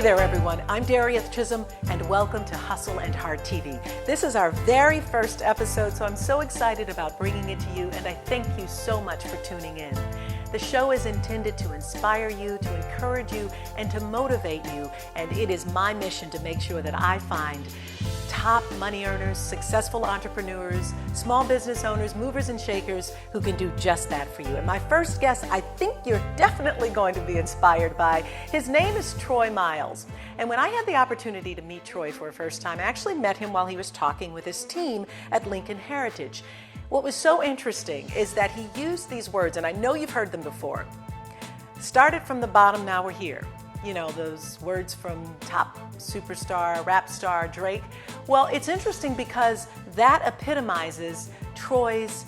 there, everyone. I'm Darieth Chisolm, and welcome to Hustle and Heart TV. This is our very first episode, so I'm so excited about bringing it to you, and I thank you so much for tuning in. The show is intended to inspire you, to encourage you, and to motivate you, and it is my mission to make sure that I find top money earners, successful entrepreneurs, small business owners, movers and shakers who can do just that for you. And my first guest, I think you're definitely going to be inspired by. His name is Troy Miles. And when I had the opportunity to meet Troy for the first time, I actually met him while he was talking with his team at Lincoln Heritage. What was so interesting is that he used these words, and I know you've heard them before. Started from the bottom, now we're here. You know, those words from top superstar, rap star Drake. Well, it's interesting because that epitomizes Troy's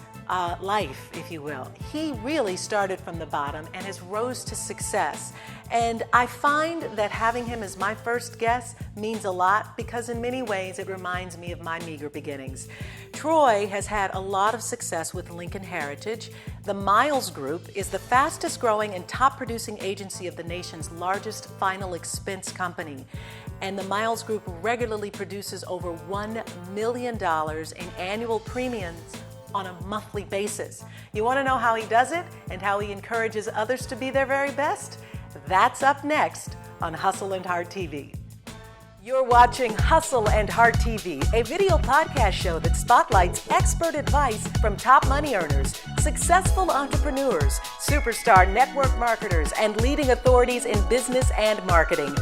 life, if you will. He really started from the bottom and has rose to success. And I find that having him as my first guest means a lot because in many ways it reminds me of my meager beginnings. Troy has had a lot of success with Lincoln Heritage. The Miles Group is the fastest growing and top producing agency of the nation's largest final expense company. And the Miles Group regularly produces over $1 million in annual premiums on a monthly basis. You want to know how he does it and how he encourages others to be their very best? That's up next on Hustle and Heart TV. You're watching Hustle and Heart TV, a video podcast show that spotlights expert advice from top money earners, successful entrepreneurs, superstar network marketers, and leading authorities in business and marketing.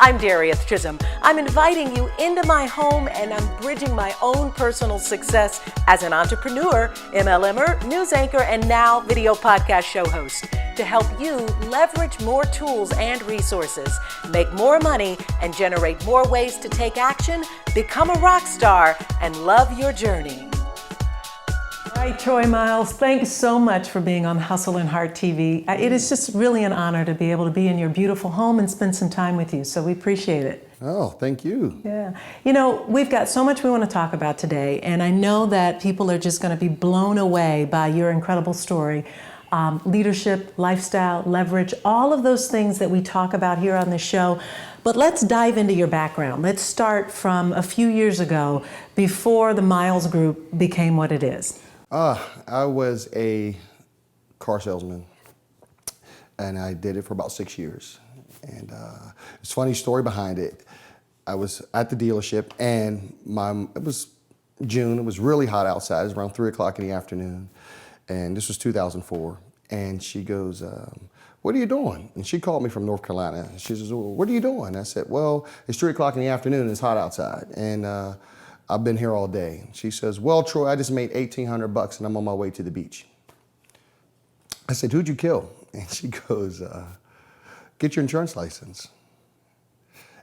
I'm Darieth Chisolm. I'm inviting you into my home and I'm bridging my own personal success as an entrepreneur, MLMer, news anchor, and now video podcast show host to help you leverage more tools and resources, make more money, and generate more ways to take action, become a rock star, and love your journey. All right, Troy Miles, thanks so much for being on Hustle and Heart TV. It is just really an honor to be able to be in your beautiful home and spend some time with you, so we appreciate it. Oh, thank you. Yeah. You know, we've got so much we want to talk about today, and I know that people are just going to be blown away by your incredible story. Leadership, lifestyle, leverage, all of those things that we talk about here on the show. But let's dive into your background. Let's start from a few years ago before the Miles Group became what it is. I was a car salesman, and I did it for about 6 years. And it's a funny story behind it. I was at the dealership, and it was June. It was really hot outside. It was around 3 o'clock in the afternoon, and this was 2004. And she goes, "What are you doing?" And she called me from North Carolina. She says, "Well, what are you doing?" I said, "Well, it's 3 o'clock in the afternoon, and it's hot outside, and I've been here all day." She says, "Well, Troy, I just made $1,800 and I'm on my way to the beach." I said, "Who'd you kill?" And she goes, "Get your insurance license."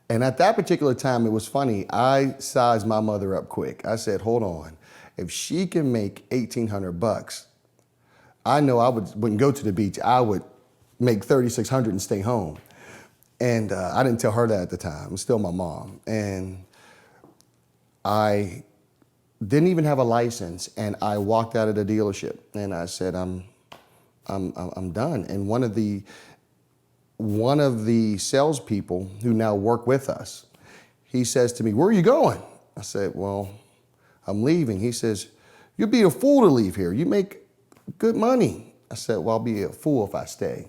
And at that particular time, it was funny. I sized my mother up quick. I said, "Hold on. If she can make $1,800, I know I wouldn't go to the beach. I would make $3,600 and stay home." And I didn't tell her that at the time. It was still my mom. And I didn't even have a license, and I walked out of the dealership, and I said, I'm done. And one of the salespeople who now work with us, he says to me, "Where are you going?" I said, "Well, I'm leaving." He says, "You'd be a fool to leave here. You make good money." I said, "Well, I'll be a fool if I stay."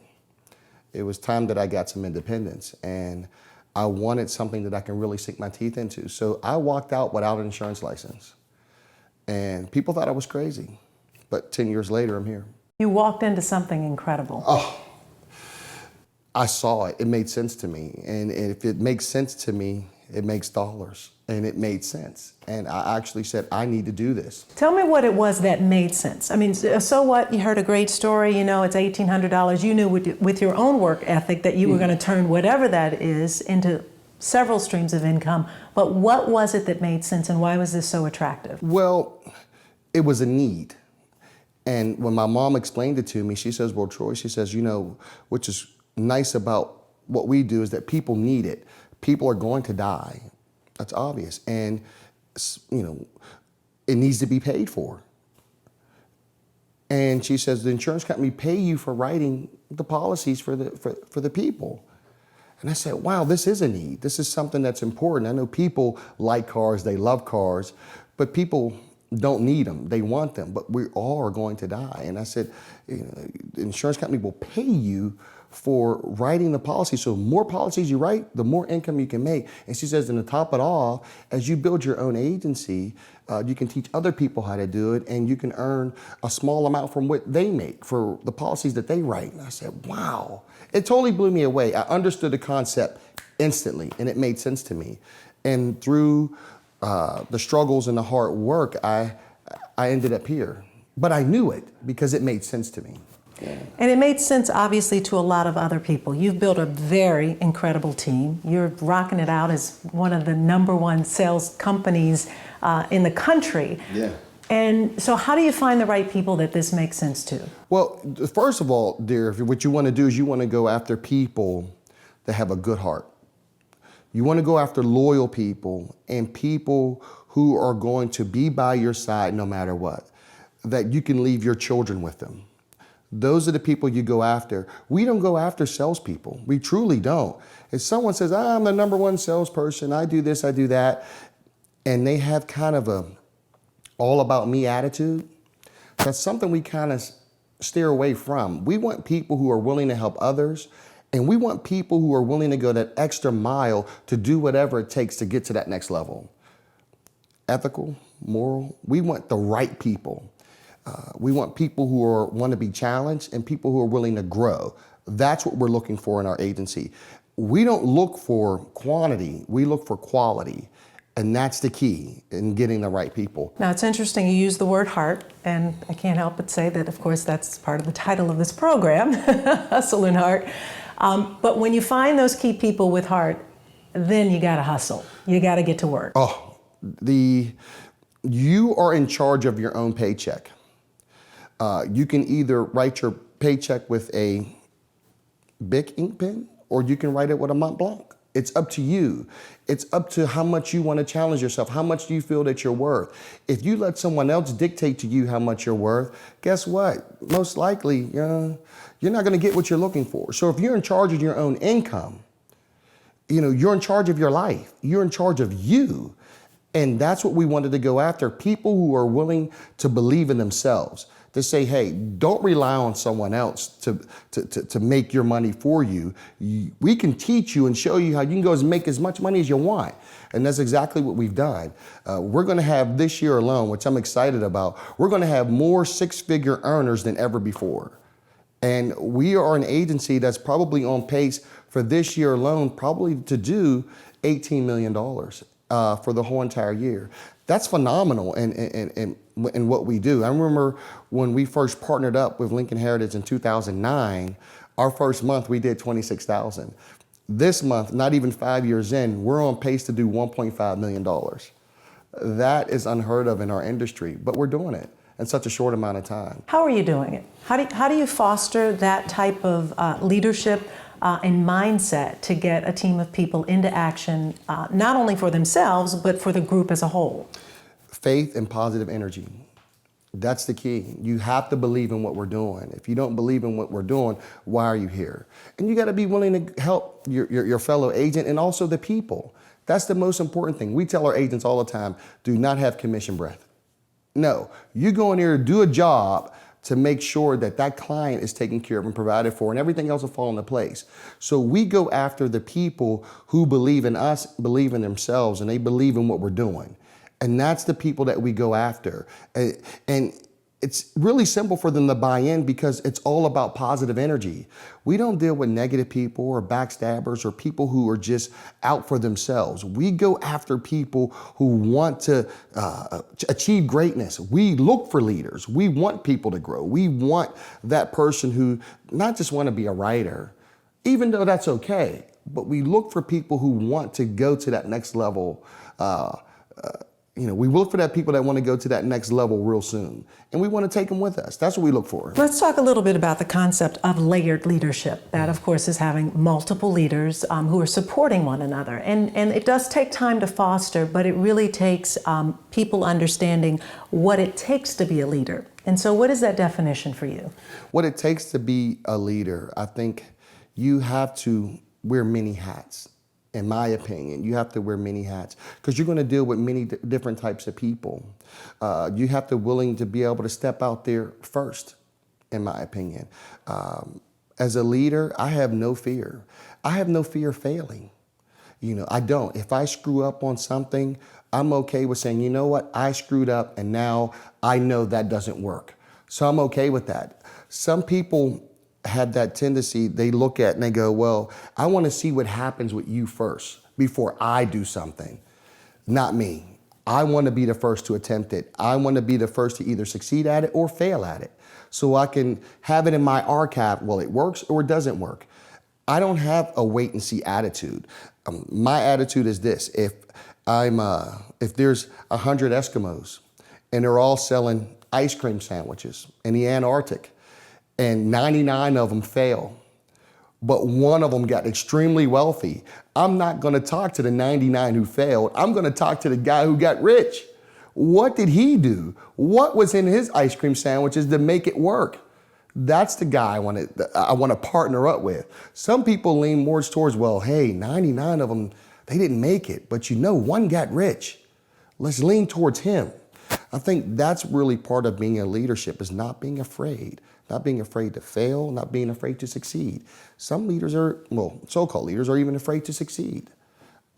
It was time that I got some independence, and I wanted something that I can really sink my teeth into. So I walked out without an insurance license. And people thought I was crazy. But 10 years later, I'm here. You walked into something incredible. Oh, I saw it. It made sense to me. And if it makes sense to me, it makes dollars. And it made sense. And I actually said, I need to do this. Tell me what it was that made sense. I mean, so what? You heard a great story, you know, it's $1,800. You knew with your own work ethic that you were going to turn whatever that is into several streams of income. But what was it that made sense, and why was this so attractive? Well, it was a need. And when my mom explained it to me, she says, "Well, Troy," she says, "you know, which is nice about what we do is that people need it. People are going to die. That's obvious. And, you know, it needs to be paid for." And she says, "The insurance company pay you for writing the policies for the people." And I said, wow, this is a need. This is something that's important. I know people like cars, they love cars, but people don't need them. They want them, but we all are going to die. And I said, the insurance company will pay you for writing the policy. So the more policies you write, the more income you can make. And she says, and to top it all, as you build your own agency, you can teach other people how to do it, and you can earn a small amount from what they make for the policies that they write. And I said, wow, it totally blew me away. I understood the concept instantly, and it made sense to me. And through the struggles and the hard work, I ended up here. But I knew it because it made sense to me. Yeah. And it made sense, obviously, to a lot of other people. You've built a very incredible team. You're rocking it out as one of the #1 sales companies in the country. Yeah. And so how do you find the right people that this makes sense to? Well, first of all, Darieth, what you want to do is you want to go after people that have a good heart. You want to go after loyal people and people who are going to be by your side no matter what, that you can leave your children with them. Those are the people you go after. We don't go after salespeople. We truly don't. If someone says, I'm the #1 salesperson, I do this, I do that, and they have kind of a all about me attitude, that's something we kind of steer away from. We want people who are willing to help others, and we want people who are willing to go that extra mile to do whatever it takes to get to that next level. Ethical, moral, we want the right people. We want people who want to be challenged and people who are willing to grow. That's what we're looking for in our agency. We don't look for quantity, we look for quality. And that's the key in getting the right people. Now, it's interesting you use the word heart, and I can't help but say that, of course, that's part of the title of this program, Hustle and Heart. But when you find those key people with heart, then you gotta hustle. You gotta get to work. You are in charge of your own paycheck. You can either write your paycheck with a Bic ink pen, or you can write it with a Mont Blanc. It's up to you. It's up to how much you want to challenge yourself. How much do you feel that you're worth? If you let someone else dictate to you how much you're worth, guess what? Most likely, you're not going to get what you're looking for. So if you're in charge of your own income, you're in charge of your life. You're in charge of you. And that's what we wanted to go after. People who are willing to believe in themselves. To say, hey, don't rely on someone else to make your money for you. We can teach you and show you how you can go and make as much money as you want. And that's exactly what we've done. We're going to have this year alone, which I'm excited about, we're going to have more six-figure earners than ever before. And we are an agency that's probably on pace for this year alone, probably to do $18 million for the whole entire year. That's phenomenal in what we do. I remember when we first partnered up with Lincoln Heritage in 2009, our first month we did 26,000. This month, not even 5 years in, we're on pace to do $1.5 million. That is unheard of in our industry, but we're doing it in such a short amount of time. How are you doing it? How do you foster that type of leadership and mindset to get a team of people into action, not only for themselves, but for the group as a whole? Faith and positive energy. That's the key. You have to believe in what we're doing. If you don't believe in what we're doing, why are you here? And you got to be willing to help your fellow agent and also the people. That's the most important thing. We tell our agents all the time, do not have commission breath. No, you go in there to do a job to make sure that that client is taken care of and provided for, and everything else will fall into place. So we go after the people who believe in us, believe in themselves, and they believe in what we're doing. And that's the people that we go after. And it's really simple for them to buy in because it's all about positive energy. We don't deal with negative people or backstabbers or people who are just out for themselves. We go after people who want to achieve greatness. We look for leaders. We want people to grow. We want that person who not just want to be a writer, even though that's okay, but we look for people who want to go to that next level. We look for that people that want to go to that next level real soon. And we want to take them with us. That's what we look for. Let's talk a little bit about the concept of layered leadership. That, of course, is having multiple leaders who are supporting one another. And it does take time to foster, but it really takes people understanding what it takes to be a leader. And so what is that definition for you? What it takes to be a leader, I think you have to wear many hats. In my opinion, you have to wear many hats because you're going to deal with many different types of people. You have to willing to be able to step out there first, in my opinion. As a leader, I have no fear. I have no fear of failing. I don't. If I screw up on something, I'm okay with saying, you know what, I screwed up and now I know that doesn't work. So I'm okay with that. Some people have that tendency, they look at and they go, well, I want to see what happens with you first before I do something. Not me. I want to be the first to attempt it. I want to be the first to either succeed at it or fail at it. So I can have it in my archive, well, it works or it doesn't work. I don't have a wait and see attitude. My attitude is this: if there's 100 Eskimos and they're all selling ice cream sandwiches in the Antarctic, and 99 of them fail, but one of them got extremely wealthy, I'm not going to talk to the 99 who failed. I'm going to talk to the guy who got rich. What did he do? What was in his ice cream sandwiches to make it work? That's the guy I want to partner up with. Some people lean more towards, well, hey, 99 of them, they didn't make it, but one got rich. Let's lean towards him. I think that's really part of being a leadership, is not being afraid to fail, not being afraid to succeed. Some leaders so-called leaders are even afraid to succeed.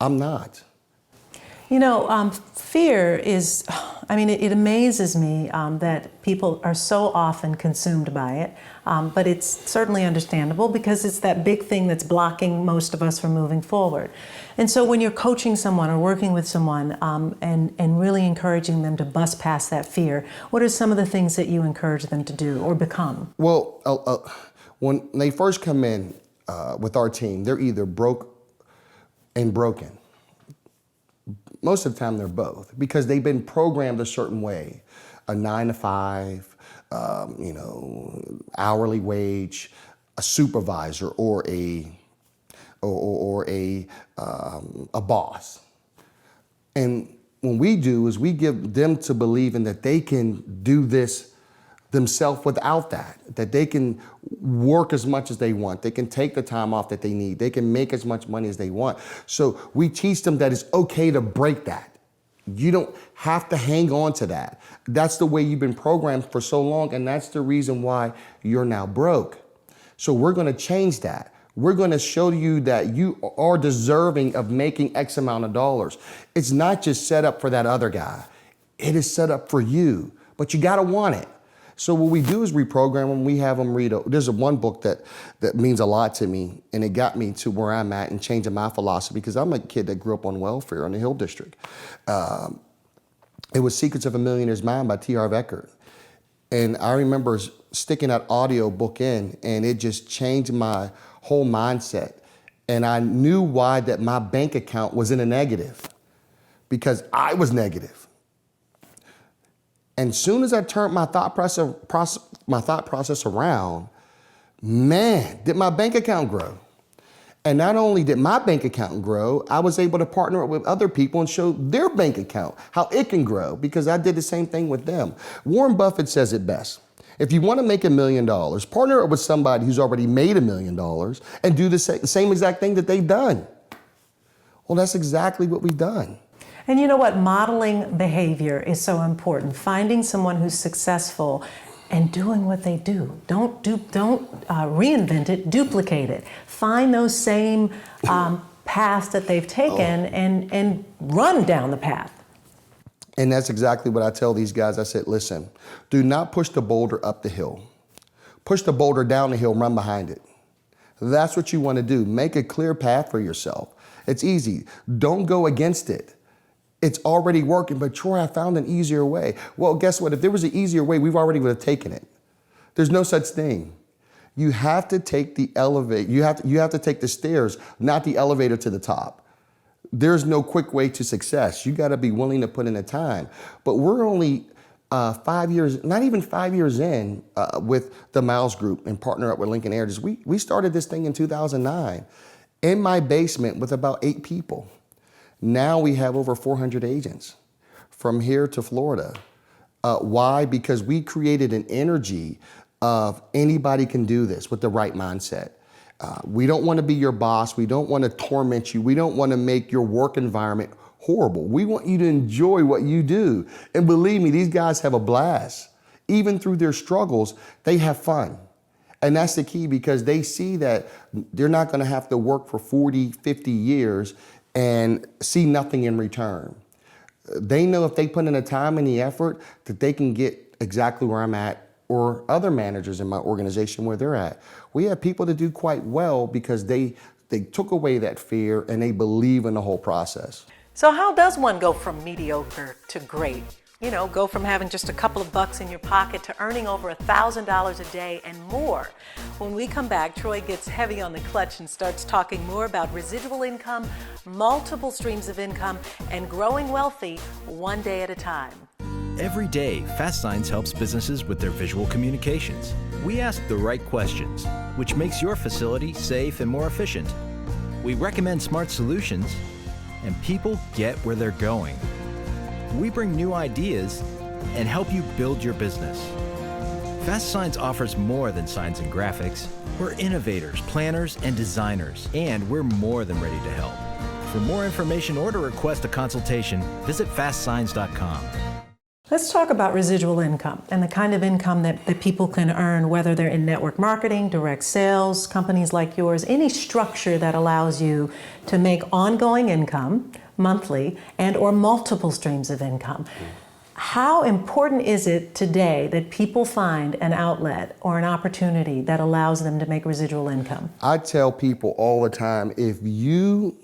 I'm not. Fear is, it amazes me that people are so often consumed by it, but it's certainly understandable because it's that big thing that's blocking most of us from moving forward. And so when you're coaching someone or working with someone and really encouraging them to bust past that fear, what are some of the things that you encourage them to do or become? Well, when they first come in with our team, they're either broke and broken. Most of the time they're both, because they've been programmed a certain way, a 9-to-5, hourly wage, a supervisor, or a boss. And what we do is we give them to believe in that they can do this themselves without that they can work as much as they want. They can take the time off that they need. They can make as much money as they want. So we teach them that it's okay to break that. You don't have to hang on to that. That's the way you've been programmed for so long, and that's the reason why you're now broke. So we're going to change that. We're going to show you that you are deserving of making X amount of dollars. It's not just set up for that other guy. It is set up for you, but you got to want it. So what we do is reprogram them. We have them read. There's one book that means a lot to me, and it got me to where I'm at and changing my philosophy, because I'm a kid that grew up on welfare in the Hill District. It was Secrets of a Millionaire's Mind by T.R. Eckert. And I remember sticking that audio book in, and it just changed my whole mindset. And I knew why that my bank account was in a negative, because I was negative. And soon as I turned my thought process around, man, did my bank account grow. And not only did my bank account grow, I was able to partner up with other people and show their bank account how it can grow, because I did the same thing with them. Warren Buffett says it best. If you want to make $1 million, partner up with somebody who's already made $1 million and do the same exact thing that they've done. Well, that's exactly what we've done. And you know what? Modeling behavior is so important. Finding someone who's successful and doing what they do. Don't reinvent it, duplicate it. Find those same paths that they've taken and run down the path. And that's exactly what I tell these guys. I said, listen, do not push the boulder up the hill. Push the boulder down the hill, run behind it. That's what you want to do. Make a clear path for yourself. It's easy. Don't go against it. It's already working, but Troy, I found an easier way. Well, guess what? If there was an easier way, we've already would have taken it. There's no such thing. You have to take the elevator. You have to take the stairs, not the elevator to the top. There's no quick way to success. You got to be willing to put in the time. But we're only 5 years, not even 5 years in with the Miles Group and partner up with Lincoln Air. We started this thing in 2009 in my basement with about 8 people. Now we have over 400 agents from here to Florida. Why? Because we created an energy of anybody can do this with the right mindset. We don't want to be your boss. We don't want to torment you. We don't want to make your work environment horrible. We want you to enjoy what you do. And believe me, these guys have a blast. Even through their struggles, they have fun. And that's the key, because they see that they're not going to have to work for 40, 50 years and see nothing in return. They know if they put in the time and the effort that they can get exactly where I'm at, or other managers in my organization where they're at. We have people that do quite well because they took away that fear and they believe in the whole process. So how does one go from mediocre to great? You know, go from having just a couple of bucks in your pocket to earning over $1,000 a day and more. When we come back, Troy gets heavy on the clutch and starts talking more about residual income, multiple streams of income, and growing wealthy one day at a time. Every day, Fast Signs helps businesses with their visual communications. We ask the right questions, which makes your facility safe and more efficient. We recommend smart solutions, and people get where they're going. We bring new ideas and help you build your business. Fast Signs offers more than signs and graphics. We're innovators, planners, and designers, and we're more than ready to help. For more information or to request a consultation, visit fastsigns.com. Let's talk about residual income and the kind of income that people can earn, whether they're in network marketing, direct sales, companies like yours, any structure that allows you to make ongoing income monthly and or multiple streams of income. How important is it today that people find an outlet or an opportunity that allows them to make residual income? I tell people all the time, if you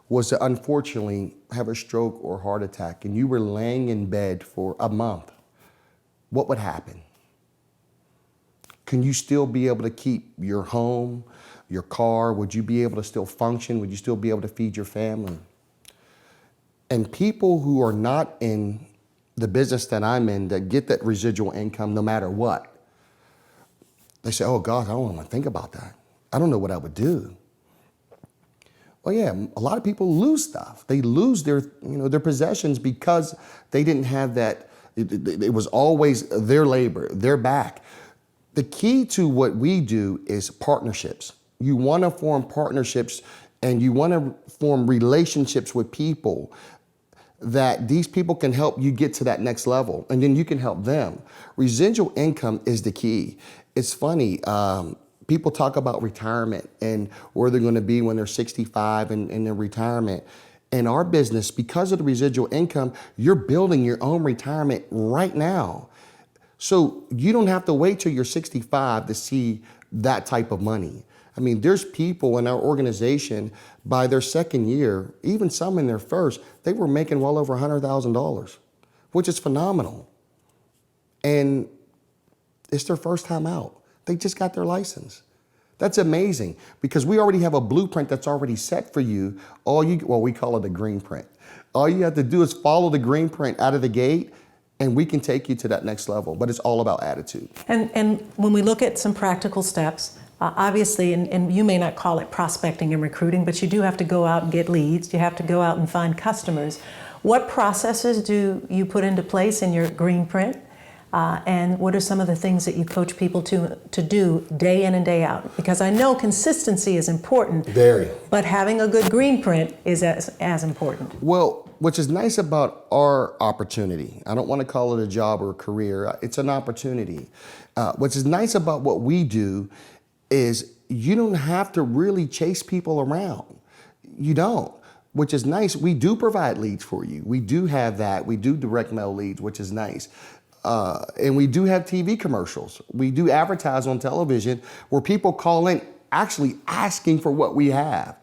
was to unfortunately have a stroke or heart attack and you were laying in bed for a month, what would happen? Can you still be able to keep your home, your car? Would you be able to still function? Would you still be able to feed your family? And people who are not in the business that I'm in that get that residual income no matter what, they say, oh God, I don't want to think about that. I don't know what I would do. Well, yeah, a lot of people lose stuff. They lose their possessions because they didn't have that. It was always their labor, their back. The key to what we do is partnerships. You want to form partnerships and you want to form relationships with people that these people can help you get to that next level, and then you can help them. Residual income is the key. It's funny. People talk about retirement and where they're going to be when they're 65 and in their retirement. In our business, because of the residual income, you're building your own retirement right now. So you don't have to wait till you're 65 to see that type of money. I mean, there's people in our organization, by their second year, even some in their first, they were making well over $100,000, which is phenomenal. And it's their first time out. They just got their license. That's amazing, because we already have a blueprint that's already set for you. We call it a green print. All you have to do is follow the green print out of the gate, and we can take you to that next level. But it's all about attitude. And when we look at some practical steps, obviously, and you may not call it prospecting and recruiting, but you do have to go out and get leads. You have to go out and find customers. What processes do you put into place in your green print? And what are some of the things that you coach people to do day in and day out? Because I know consistency is important. Very. But having a good green print is as important. Well, which is nice about our opportunity, I don't want to call it a job or a career, it's an opportunity. Which is nice about what we do is you don't have to really chase people around. You don't. Which is nice. We do provide leads for you. We do have that. We do direct mail leads, which is nice. And we do have TV commercials. We do advertise on television where people call in actually asking for what we have.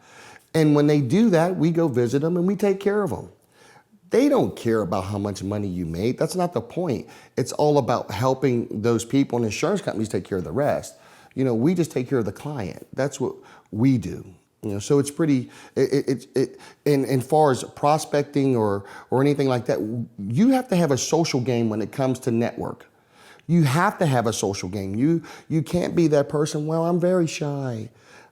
And when they do that, we go visit them and we take care of them. They don't care about how much money you made. That's not the point. It's all about helping those people, and insurance companies take care of the rest. We just take care of the client. That's what we do. So it's pretty, and far as prospecting or anything like that, you have to have a social game when it comes to network. You have to have a social game. You can't be that person, well, I'm very shy.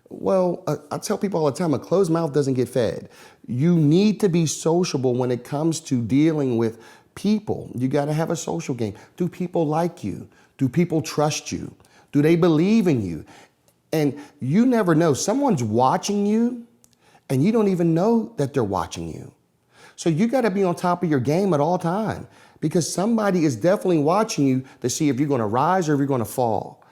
Well, I tell people all the time, a closed mouth doesn't get fed. You need to be sociable when it comes to dealing with people. You got to have a social game. Do people like you? Do people trust you? Do they believe in you? And you never know. Someone's watching you and you don't even know that they're watching you. So you got to be on top of your game at all time, because somebody is definitely watching you to see if you're going to rise or if you're going to fall.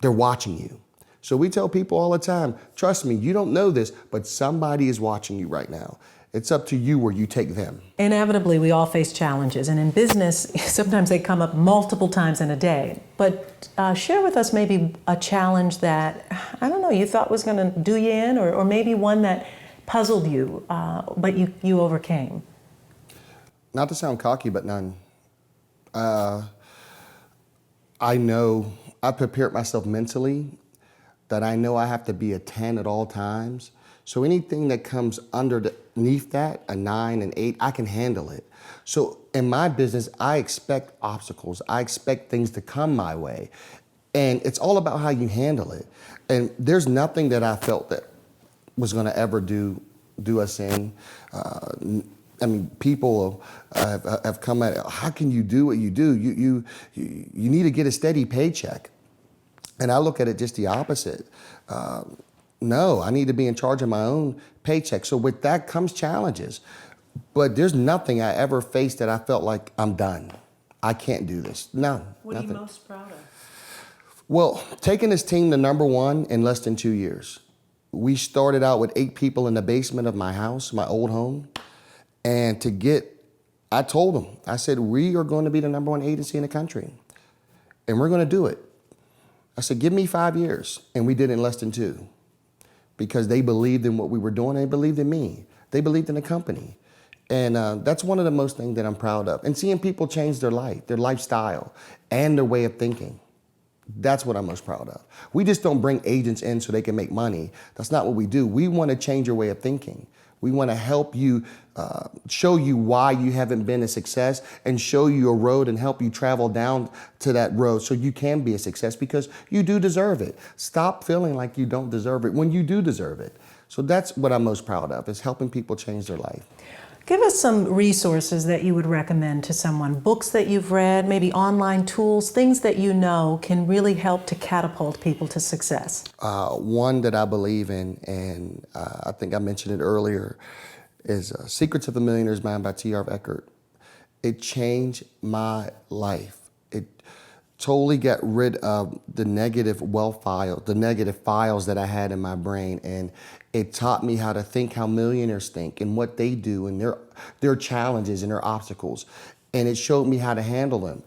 They're watching you. So we tell people all the time, trust me, you don't know this, but somebody is watching you right now. It's up to you where you take them. Inevitably, we all face challenges, and in business, sometimes they come up multiple times in a day. But share with us maybe a challenge that, I don't know, you thought was going to do you in, or maybe one that puzzled you, but you overcame. Not to sound cocky, but none. I know, I prepared myself mentally that I know I have to be a 10 at all times. So anything that comes underneath that, a 9, an 8, I can handle it. So in my business, I expect obstacles. I expect things to come my way. And it's all about how you handle it. And there's nothing that I felt that was gonna ever do us in. I mean, people have come at it, how can you do what you do? You need to get a steady paycheck. And I look at it just the opposite. No, I need to be in charge of my own paycheck. So with that comes challenges. But there's nothing I ever faced that I felt like I'm done. I can't do this. No, What nothing. are you most proud of? Well, taking this team to #1 in less than 2 years. We started out with 8 people in the basement of my house, my old home. And I told them, I said, we are going to be the #1 agency in the country. And we're going to do it. I said, give me 5 years. And we did it in less than 2. Because they believed in what we were doing, and they believed in me. They believed in the company. And that's one of the most things that I'm proud of. And seeing people change their life, their lifestyle, and their way of thinking. That's what I'm most proud of. We just don't bring agents in so they can make money. That's not what we do. We want to change your way of thinking. We want to help you, show you why you haven't been a success, and show you a road and help you travel down to that road so you can be a success, because you do deserve it. Stop feeling like you don't deserve it when you do deserve it. So that's what I'm most proud of, is helping people change their life. Give us some resources that you would recommend to someone, books that you've read, maybe online tools, things that you know can really help to catapult people to success. One that I believe in, and I think I mentioned it earlier, is Secrets of the Millionaire's Mind by T.R. Eckert. It changed my life. It totally got rid of the negative the negative files that I had in my brain, and it taught me how to think how millionaires think and what they do and their challenges and their obstacles. And it showed me how to handle them.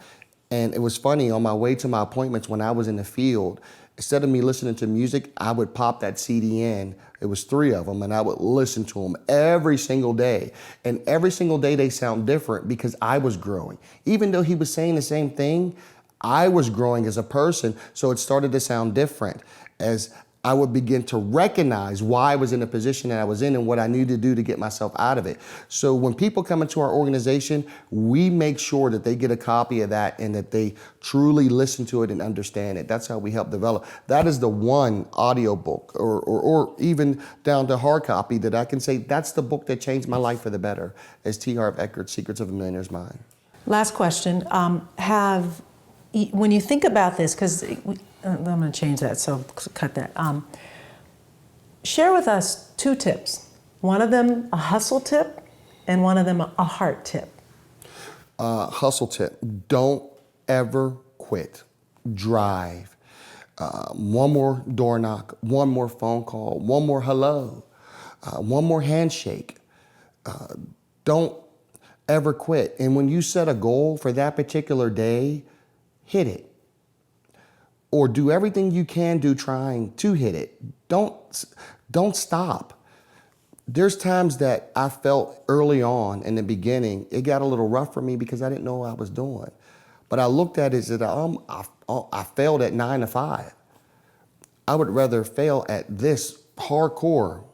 And it was funny, on my way to my appointments when I was in the field, instead of me listening to music, I would pop that CD in. It was 3 of them, and I would listen to them every single day. And every single day they sound different, because I was growing. Even though he was saying the same thing, I was growing as a person, so it started to sound different as I would begin to recognize why I was in the position that I was in and what I needed to do to get myself out of it. So when people come into our organization, we make sure that they get a copy of that and that they truly listen to it and understand it. That's how we help develop. That is the one audio book or even down to hard copy that I can say that's the book that changed my life for the better, is T.R. Eckert's Secrets of a Millionaire's Mind. Last question. When you think about this, because I'm going to change that, so cut that. Share with us 2 tips. One of them a hustle tip, and one of them a heart tip. Hustle tip: don't ever quit. Drive. One more door knock, one more phone call, one more hello, one more handshake. Don't ever quit. And when you set a goal for that particular day, hit it. Or do everything you can do trying to hit it. Don't stop. There's times that I felt early on in the beginning, it got a little rough for me because I didn't know what I was doing. But I looked at it as that I failed at 9 to 5. I would rather fail at this hardcore,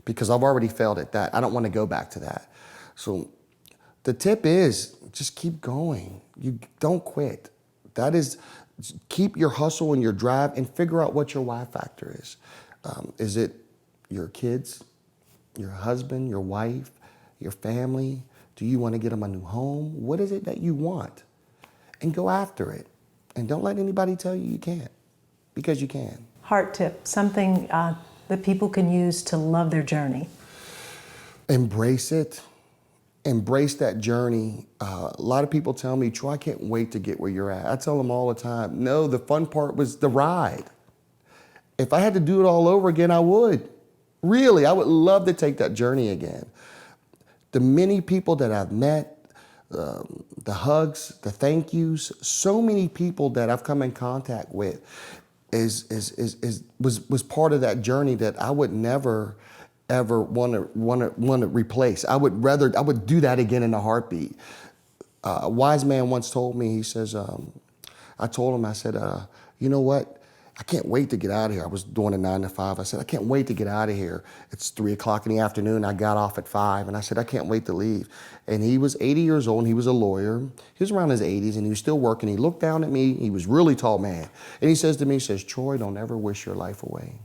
because I've already failed at that. I don't want to go back to that. So the tip is just keep going. You don't quit. That is, keep your hustle and your drive, and figure out what your why factor is. Is it your kids, your husband, your wife, your family? Do you want to get them a new home? What is it that you want? And go after it. And don't let anybody tell you you can't, because you can. heart tip, something that people can use to love their journey? Embrace it. Embrace that journey. A lot of people tell me, Troy, I can't wait to get where you're at. I tell them all the time, no, the fun part was the ride. If I had to do it all over again, I would. Really, I would love to take that journey again. The many people that I've met, the hugs, the thank yous, so many people that I've come in contact with was part of that journey that I would never ever want to replace. I would do that again in a heartbeat. A wise man once told me, he says, I told him, I said, you know what? I can't wait to get out of here. I was doing a 9 to 5. I said, I can't wait to get out of here. It's 3 o'clock in the afternoon. I got off at 5 and I said, I can't wait to leave. And he was 80 years old and he was a lawyer. He was around his 80s and he was still working. He looked down at me. He was a really tall man. And he says to me, he says, Troy, don't ever wish your life away.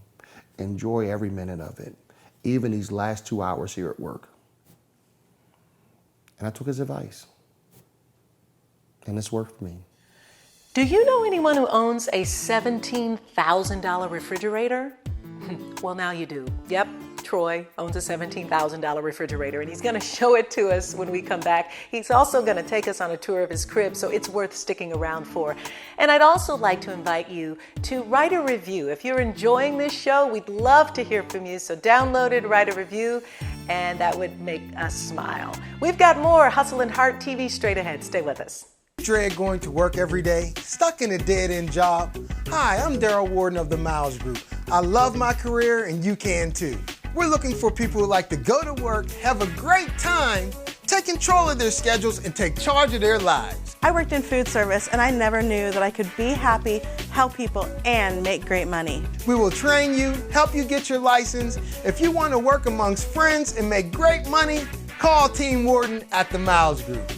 Enjoy every minute of it, even these last 2 hours here at work. And I took his advice. And it's worked for me. Do you know anyone who owns a $17,000 refrigerator? Well, now you do. Yep, Troy owns a $17,000 refrigerator, and he's going to show it to us when we come back. He's also going to take us on a tour of his crib, so it's worth sticking around for. And I'd also like to invite you to write a review. If you're enjoying this show, we'd love to hear from you, so download it, write a review, and that would make us smile. We've got more Hustle and Heart TV straight ahead. Stay with us. Dread going to work every day, stuck in a dead-end job? Hi, I'm Daryl Warden of the Miles Group. I love my career and you can too. We're looking for people who like to go to work, have a great time, take control of their schedules, and take charge of their lives. I worked in food service and I never knew that I could be happy, help people, and make great money. We will train you, help you get your license. If you want to work amongst friends and make great money, call Team Warden at the Miles Group.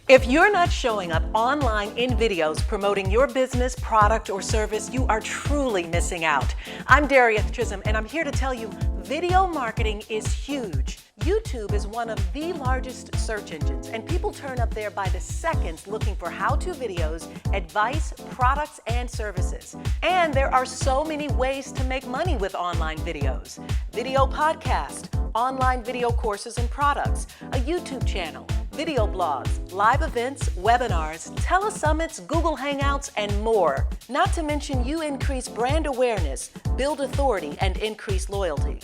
If you're not showing up online in videos promoting your business, product, or service, you are truly missing out. I'm Darieth and I'm here to tell you video marketing is huge. YouTube is one of the largest search engines, and people turn up there by the seconds looking for how-to videos, advice, products, and services. And there are so many ways to make money with online videos. Video podcast, online video courses and products, a YouTube channel, video blogs, live events, webinars, telesummits, Google Hangouts, and more. Not to mention you increase brand awareness, build authority, and increase loyalty.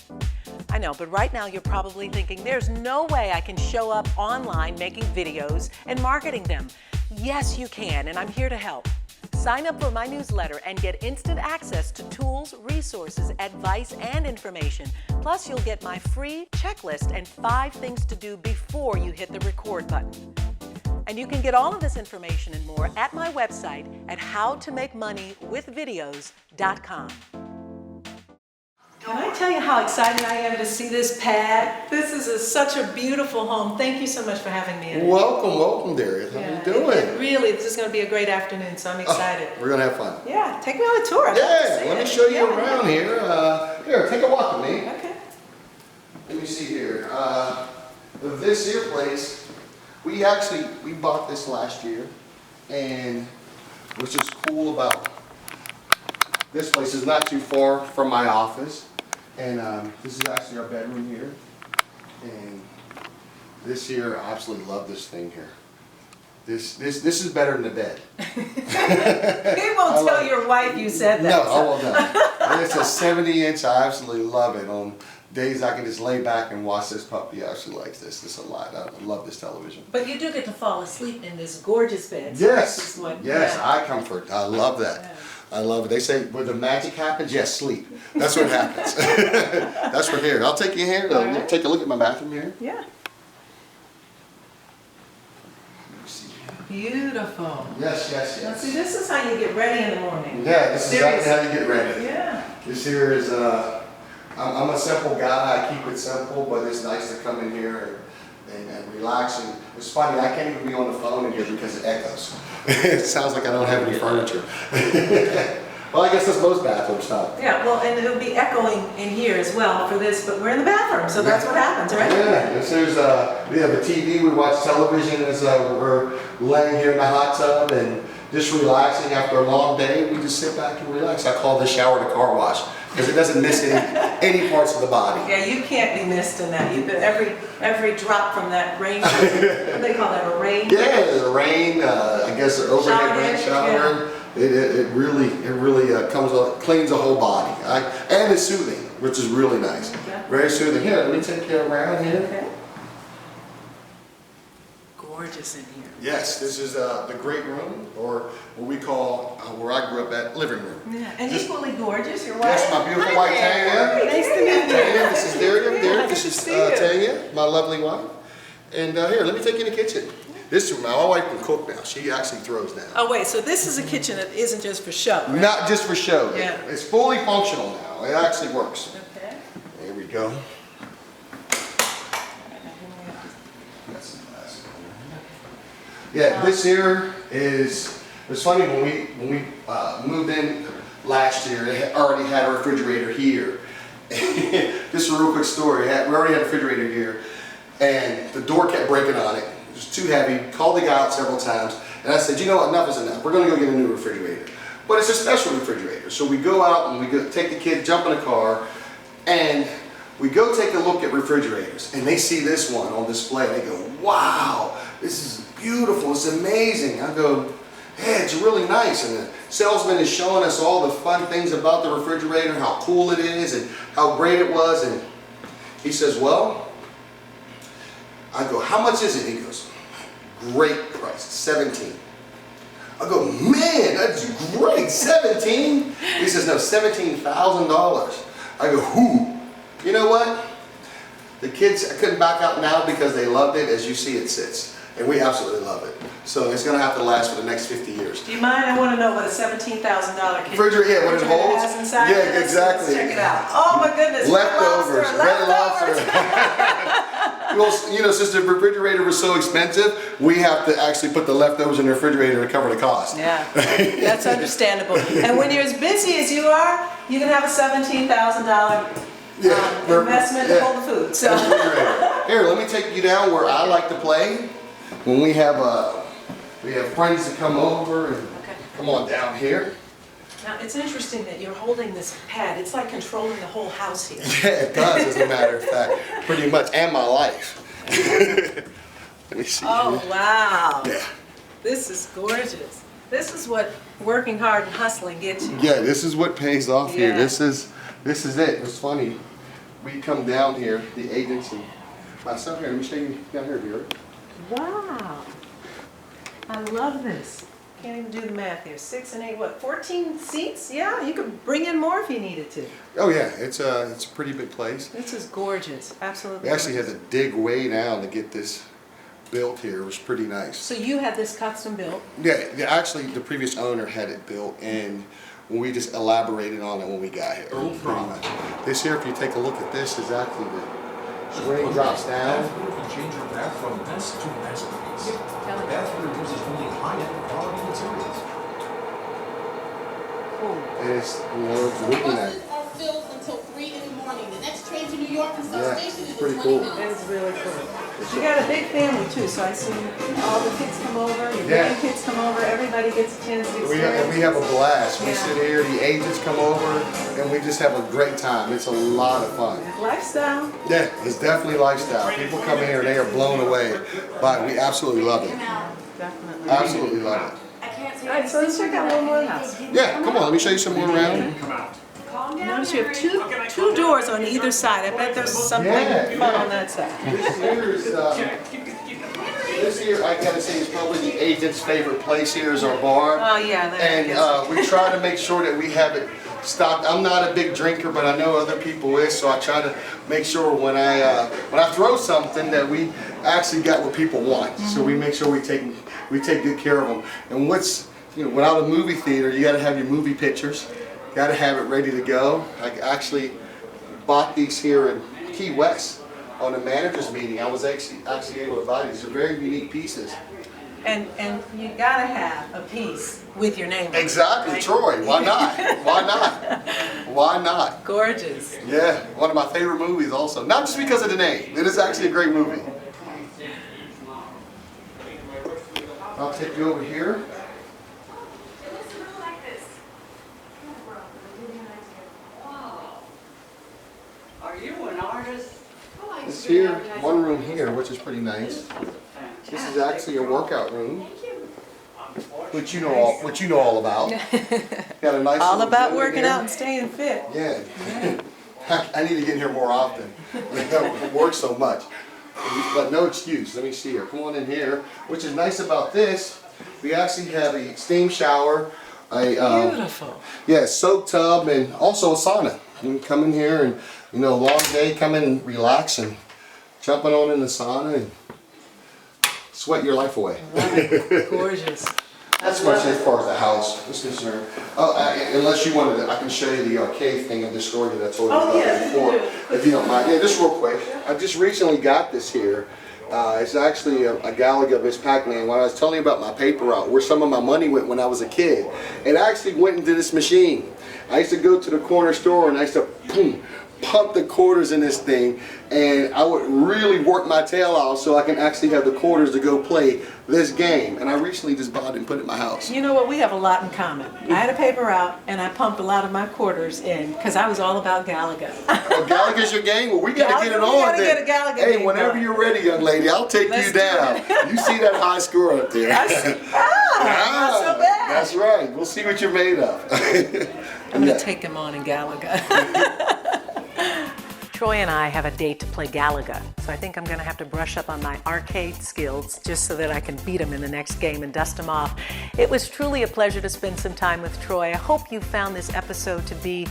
I know, but right now you're probably thinking, there's no way I can show up online making videos and marketing them. Yes, you can, and I'm here to help. Sign up for my newsletter and get instant access to tools, resources, advice, and information. Plus, you'll get my free checklist and 5 things to do before you hit the record button. And you can get all of this information and more at my website at howtomakemoneywithvideos.com. Can I tell you how excited I am to see this pad? This is such a beautiful home. Thank you so much for having me in it. Welcome, Darieth. How you doing? Really, this is going to be a great afternoon, so I'm excited. We're going to have fun. Yeah, take me on a tour. Let me show you around here. Here, take a walk with me. Okay. Let me see here. This here place, we bought this last year, and what's just cool about this place is not too far from my office. And this is actually our bedroom here. And this here, I absolutely love this thing here. This is better than the bed. You won't tell your wife you said that. No, I won't know. And it's a 70-inch. I absolutely love it. On days I can just lay back and watch this puppy. I actually like this a lot. I love this television. But you do get to fall asleep in this gorgeous bed. Yes, eye comfort. I love that. Yeah. I love it. They say where the magic happens, yes, sleep. That's what happens. That's from here. I'll take you here. Right. Take a look at my bathroom here. Yeah. Beautiful. Yes. Now see, this is how you get ready in the morning. Yeah, this is exactly how you get ready. Yeah. This here is, I'm a simple guy. I keep it simple, but it's nice to come in here and relax. And it's funny, I can't even be on the phone in here because it echoes. It sounds like I don't have any furniture. Well, I guess that's most bathrooms, huh? Yeah, well, and it'll be echoing in here as well for this, but we're in the bathroom, so that's what happens, right? Yeah, this is, we have a TV, we watch television as we're laying here in the hot tub, and just relaxing after a long day. We just sit back and relax. I call this shower the car wash because it doesn't miss any parts of the body. Yeah, you can't be missed in that. You've been every drop from that rain. What do they call that? A rain? Yeah, the rain. I guess the overhead rain shower. Yeah. It really cleans the whole body. And it's soothing, which is really nice. Okay. Very soothing. Here, let me take you around here. Okay. Gorgeous in here. Yes, this is the great room, or what we call, where I grew up at, living room. Yeah, and equally gorgeous, your wife. Yes, my beautiful wife Tanya. Nice to meet you. Tanya, this is Darieth. Yeah, This good is to see you. Tanya, my lovely wife. And here, let me take you in the kitchen. This is my wife can cook now. She actually throws down. Oh wait, so this is a kitchen that isn't just for show, right? Not just for show. Yeah. It's fully functional now. It actually works. Okay. There we go. Yeah, this here is, it's funny when we moved in last year, it already had a refrigerator here. Just a real quick story. We already had a refrigerator here, and the door kept breaking on it. It was too heavy. Called the guy out several times, and I said, you know what, enough is enough. We're going to go get a new refrigerator. But it's a special refrigerator. So we go out and we go take the kids, jump in the car, and we go take a look at refrigerators. And they see this one on display. They go, wow, this is beautiful. It's amazing. I go, yeah, it's really nice. And the salesman is showing us all the fun things about the refrigerator, how cool it is and how great it was. And he says, well, I go, how much is it? He goes, great price, 17. I go, man, that's great, 17? He says, no, $17,000. I go, whoo. You know what? The kids, I couldn't back out now because they loved it. As you see, it sits. And we absolutely love it. So it's going to have to last for the next 50 years. Do you mind? I want to know what a $17,000 kitchen Refrigerator, yeah, what it holds. has inside. Yeah, Let's exactly. check it out. Oh my goodness. Leftovers, red lobster. Leftovers. Well, you know, since the refrigerator was so expensive, we have to actually put the leftovers in the refrigerator to cover the cost. Yeah, that's understandable. And when you're as busy as you are, you can have a $17,000 investment to hold the food. So. Here, let me take you down where I like to play. When we have friends that come over and come on down here. Now, it's interesting that you're holding this pad. It's like controlling the whole house here. Yeah, it does, as a matter of fact, pretty much, and my life. Let me see. Oh, wow. Yeah. This is gorgeous. This is what working hard and hustling gets you. Yeah, this is what pays off here. Yeah. This is it. It's funny. We come down here, the agents and myself here. Let me show you down here, Vera. Wow. I love this. Can't even do the math here. 6 and 8, what, 14 seats? Yeah, you could bring in more if you needed to. Oh yeah, it's a pretty big place. This is gorgeous. Absolutely. We actually had gorgeous. to dig way down to get this built here. It was pretty nice. So you had this custom built. Yeah, actually the previous owner had it built, and we just elaborated on it when we got here. Pretty much. This here, if you take a look at this, is actually the spring drops down. You can change your bath from best to masterpiece. The bathroom uses only high-end quality materials. Cool. And it's, you know, it's looking at Buses are filled until 3 in the morning. The next train to New York and South Yeah, Station it's is pretty in cool. 20 minutes. That is really cool. But you got a big family too, so I see all the kids come over, your Yeah. grandkids come over, everybody gets a chance to and experience. we have a blast. We Yeah. sit here, the agents come over, and we just have a great time. It's a lot of fun. Lifestyle. Yeah, it's definitely lifestyle. People come in here and they are blown away by it. We absolutely love it. Definitely. Absolutely love it. All right, so let's check out a little more of the house. Yeah, come on, let me show you some more around. Notice you have two doors on either side. I bet there's something Yeah. fun on that side. This here, I gotta say, is probably the agent's favorite place here is our bar. Oh yeah, there it is. And we try to make sure that we have it stocked. I'm not a big drinker, but I know other people is, so I try to make sure when I throw something that we actually got what people want. So we make sure we take good care of them. And without a movie theater, you got to have your movie pictures. Got to have it ready to go. I actually bought these here in Key West on a manager's meeting. I was actually able to buy these. They're very unique pieces. And you gotta have a piece with your name on it, Exactly, right? Troy. Why not? Why not? Why not? Gorgeous. Yeah, one of my favorite movies also. Not just because of the name. It is actually a great movie. I'll take you over here. Are you an artist? This here, one room here, which is pretty nice. This is actually a workout room, which you know all about. Got a nice All little about gym in working here. out and staying fit. Yeah. I need to get in here more often. I work so much. But no excuse. Let me see here. Come on in here. Which is nice about this, we actually have a steam shower, Beautiful. yeah, soak tub, and also a sauna. You can come in here and, you know, a long day, come in and relax and jumping on in the sauna and sweat your life away. Gorgeous. That's much as far as the house is concerned. Unless you wanted to, I can show you the cave thing I just showed you that I told you about before, if you don't mind. Yeah, just real quick. I just recently got this here. It's actually a Galaga Miss Pac-Man. When I was telling you about my paper route, where some of my money went when I was a kid, it actually went into this machine. I used to go to the corner store and I used to pump the quarters in this thing, and I would really work my tail off so I can actually have the quarters to go play this game. And I recently just bought it and put it in my house. You know what? We have a lot in common. I had a paper route and I pumped a lot of my quarters in because I was all about Galaga. Oh, Galaga's your game? Well, we got to get it on. We got to get a Galaga Hey, game whenever going. you're ready, young lady, I'll take Let's you do down. it. You see that high score up there? Not so bad. That's right. We'll see what you're made of. I'm going to take him on in Galaga. Troy and I have a date to play Galaga, so I think I'm going to have to brush up on my arcade skills just so that I can beat him in the next game and dust him off. It was truly a pleasure to spend some time with Troy. I hope you found this episode to be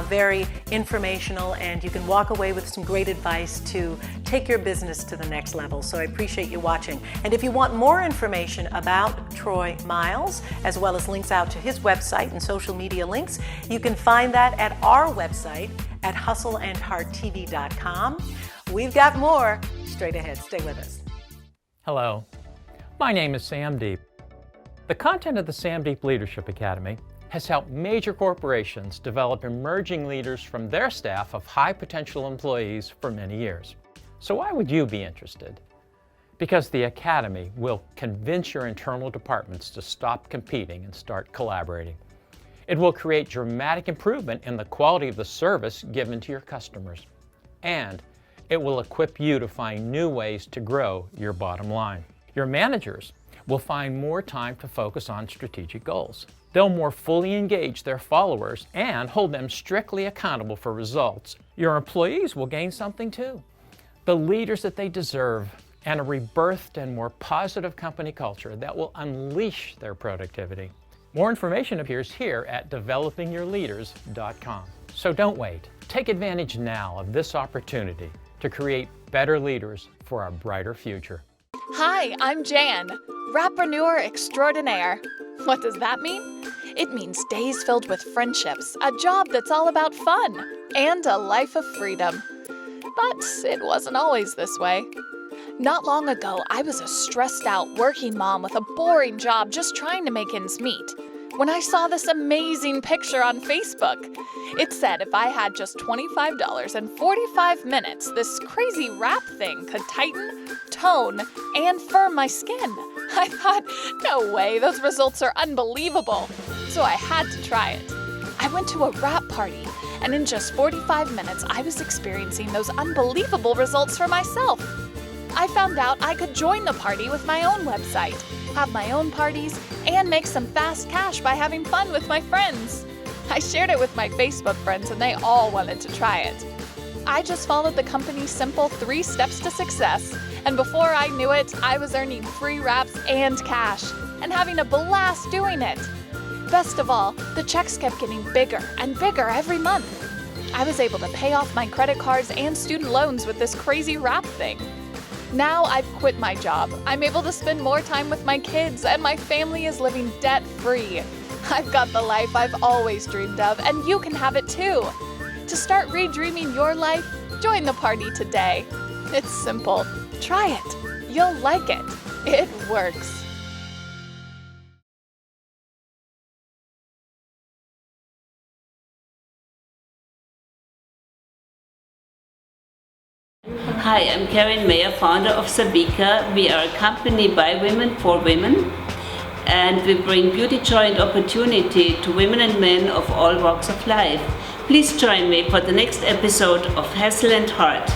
very informational and you can walk away with some great advice to take your business to the next level. So I appreciate you watching. And if you want more information about Troy Miles, as well as links out to his website and social media links, you can find that at our website at hustleandhearttv.com. We've got more straight ahead. Stay with us. Hello, my name is Sam Deep. The content of the Sam Deep Leadership Academy has helped major corporations develop emerging leaders from their staff of high potential employees for many years. So why would you be interested? Because the Academy will convince your internal departments to stop competing and start collaborating. It will create dramatic improvement in the quality of the service given to your customers. And it will equip you to find new ways to grow your bottom line. Your managers will find more time to focus on strategic goals. They'll more fully engage their followers and hold them strictly accountable for results. Your employees will gain something too. The leaders that they deserve and a rebirthed and more positive company culture that will unleash their productivity. More information appears here at developingyourleaders.com. So don't wait. Take advantage now of this opportunity to create better leaders for a brighter future. Hi, I'm Jan, Rappreneur Extraordinaire. What does that mean? It means days filled with friendships, a job that's all about fun, and a life of freedom. But it wasn't always this way. Not long ago, I was a stressed out working mom with a boring job just trying to make ends meet, when I saw this amazing picture on Facebook. It said if I had just $25 and 45 minutes, this crazy wrap thing could tighten, tone, and firm my skin. I thought, no way, those results are unbelievable. So I had to try it. I went to a wrap party, and in just 45 minutes, I was experiencing those unbelievable results for myself. I found out I could join the party with my own website, have my own parties, and make some fast cash by having fun with my friends. I shared it with my Facebook friends and they all wanted to try it. I just followed the company's simple 3 steps to success, and before I knew it, I was earning free wraps and cash, and having a blast doing it. Best of all, the checks kept getting bigger and bigger every month. I was able to pay off my credit cards and student loans with this crazy wrap thing. Now I've quit my job. I'm able to spend more time with my kids, and my family is living debt-free. I've got the life I've always dreamed of, and you can have it too. To start redreaming your life, join the party today. It's simple. Try it. You'll like it. It works. Hi, I'm Karen Mayer, founder of Sabika. We are a company by women for women, and we bring beauty, joy and opportunity to women and men of all walks of life. Please join me for the next episode of Hassle and Heart.